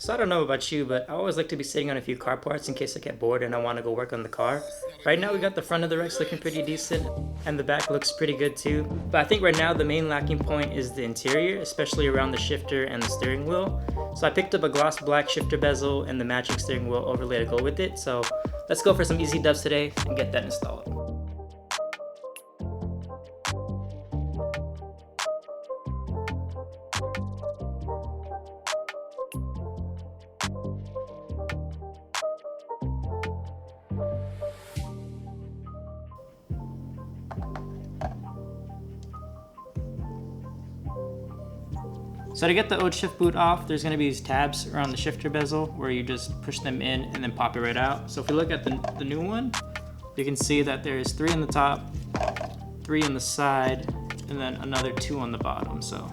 So I don't know about you, but I always like to be sitting on a few car parts in case I get bored and I want to go work on the car. Right now we got the front of the Rex looking pretty decent and the back looks pretty good too. But I think right now the main lacking point is the interior, especially around the shifter and the steering wheel. So I picked up a gloss black shifter bezel and the matching steering wheel overlay to go with it. So let's go for some easy dubs today and get that installed. So to get the old shift boot off, there's going to be these tabs around the shifter bezel where you just push them in and then pop it right out. So if we look at the new one, you can see that there's 3 on the top, 3 on the side, and then another 2 on the bottom. So